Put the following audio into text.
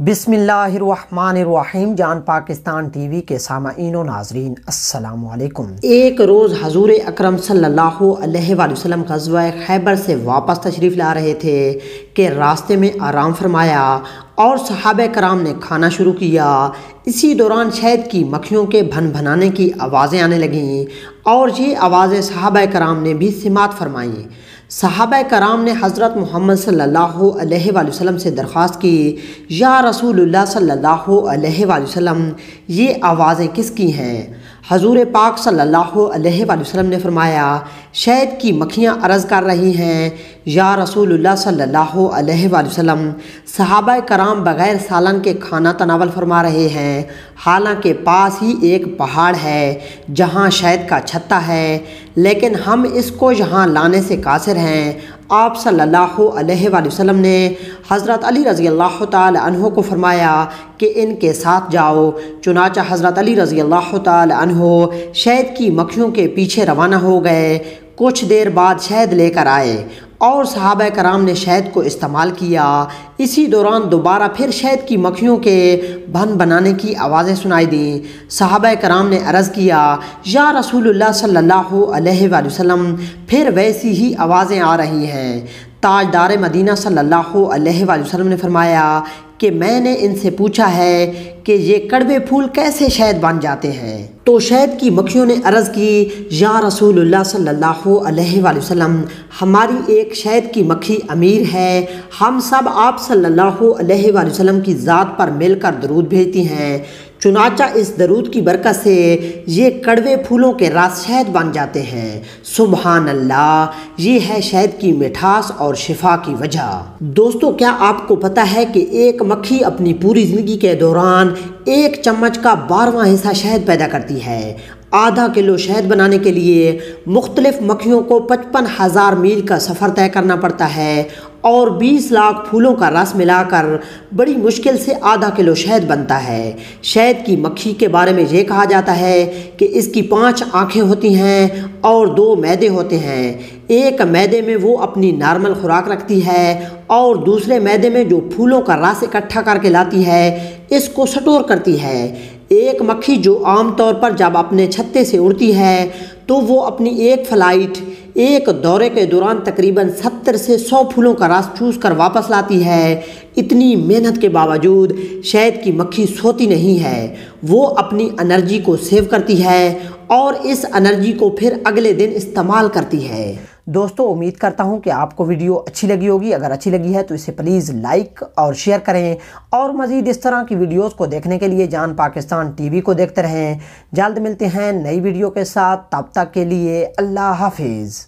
بسم اللہ الرحمن الرحیم۔ جان پاکستان ٹی وی کے سامعین و ناظرین السلام علیکم۔ ایک روز حضور اکرم صلی اللہ علیہ وآلہ وسلم غزوہ خیبر سے واپس تشریف لا رہے تھے کہ راستے میں آرام فرمایا اور صحابہ کرام نے کھانا شروع کیا۔ اسی دوران شہد کی مکھیوں کے بھن بھنانے کی آوازیں آنے لگیں اور یہ آوازیں صحابہ کرام نے بھی سماعت فرمائیں۔ صحابہ کرام نے حضرت محمد صلی اللہ علیہ وآلہ وسلم سے درخواست کی، یا رسول اللہ صلی اللہ علیہ وآلہ وسلم، یہ آوازیں کس کی ہیں؟ حضور پاک صلی اللہ علیہ وآلہ وسلم نے فرمایا، شہد کی مکھیاں عرض کر رہی ہیں، یا رسول اللہ صلی اللہ علیہ وآلہ وسلم، صحابہ کرام بغیر سالن کے کھانا تناول فرما رہے ہیں، حالانکہ پاس ہی ایک پہاڑ ہے جہاں شہد کا چھتا ہے، لیکن ہم اس کو یہاں لانے سے قاصر ہیں۔ آپ صلی اللہ علیہ وآلہ وسلم نے حضرت علی رضی اللہ تعالی عنہ کو فرمایا کہ ان کے ساتھ جاؤ۔ چنانچہ حضرت علی رضی اللہ تعالی عنہ شہد کی مکھیوں کے پیچھے روانہ ہو گئے۔ کچھ دیر بعد شہد لے کر آئے اور صحابہ کرام نے شہد کو استعمال کیا۔ اسی دوران دوبارہ پھر شہد کی مکھیوں کے بھن بنانے کی آوازیں سنائی دیں۔ صحابہ کرام نے عرض کیا، یا رسول اللہ صلی اللہ علیہ وآلہ وسلم، پھر ویسی ہی آوازیں آ رہی ہیں۔ تاجدار مدینہ صلی اللہ علیہ وآلہ وسلم نے فرمایا کہ میں نے ان سے پوچھا ہے کہ یہ کڑوے پھول کیسے شہد بن جاتے ہیں؟ تو شہد کی مکھیوں نے عرض کی، یا رسول اللہ صلی اللہ علیہ وآلہ وسلم، ہماری ایک شہد کی مکھی امیر ہے، ہم سب آپ صلی اللہ علیہ وآلہ وسلم کی ذات پر مل کر درود بھیجتی ہیں، چنانچہ اس درود کی برکت سے یہ کڑوے پھولوں کے رس شہد بن جاتے ہیں۔ سبحان اللہ، یہ ہے شہد کی مٹھاس اور شفا کی وجہ۔ دوستو، کیا آپ کو پتہ ہے کہ ایک مکھی اپنی پوری زندگی کے دوران 1 چمچ کا 12واں حصہ شہد پیدا کرتی ہے؟ آدھا کلو شہد بنانے کے لیے مختلف مکھیوں کو 55,000 میل کا سفر طے کرنا پڑتا ہے اور 20 لاکھ پھولوں کا رس ملا کر بڑی مشکل سے آدھا کلو شہد بنتا ہے۔ شہد کی مکھی کے بارے میں یہ کہا جاتا ہے کہ اس کی 5 آنکھیں ہوتی ہیں اور 2 معدے ہوتے ہیں۔ ایک معدے میں وہ اپنی نارمل خوراک رکھتی ہے اور دوسرے معدے میں جو پھولوں کا رس اکٹھا کر کے لاتی ہے اس کو سٹور کرتی ہے۔ ایک مکھی جو عام طور پر جب اپنے چھتے سے اڑتی ہے تو وہ اپنی ایک فلائٹ ایک دورے کے دوران تقریباً 70 سے 100 پھولوں کا رس چوس کر واپس لاتی ہے۔ اتنی محنت کے باوجود شہد کی مکھی سوتی نہیں ہے، وہ اپنی انرجی کو سیو کرتی ہے اور اس انرجی کو پھر اگلے دن استعمال کرتی ہے۔ دوستو، امید کرتا ہوں کہ آپ کو ویڈیو اچھی لگی ہوگی۔ اگر اچھی لگی ہے تو اسے پلیز لائک اور شیئر کریں اور مزید اس طرح کی ویڈیوز کو دیکھنے کے لیے جان پاکستان ٹی وی کو دیکھتے رہیں۔ جلد ملتے ہیں نئی ویڈیو کے ساتھ، تب تک کے لیے اللہ حافظ۔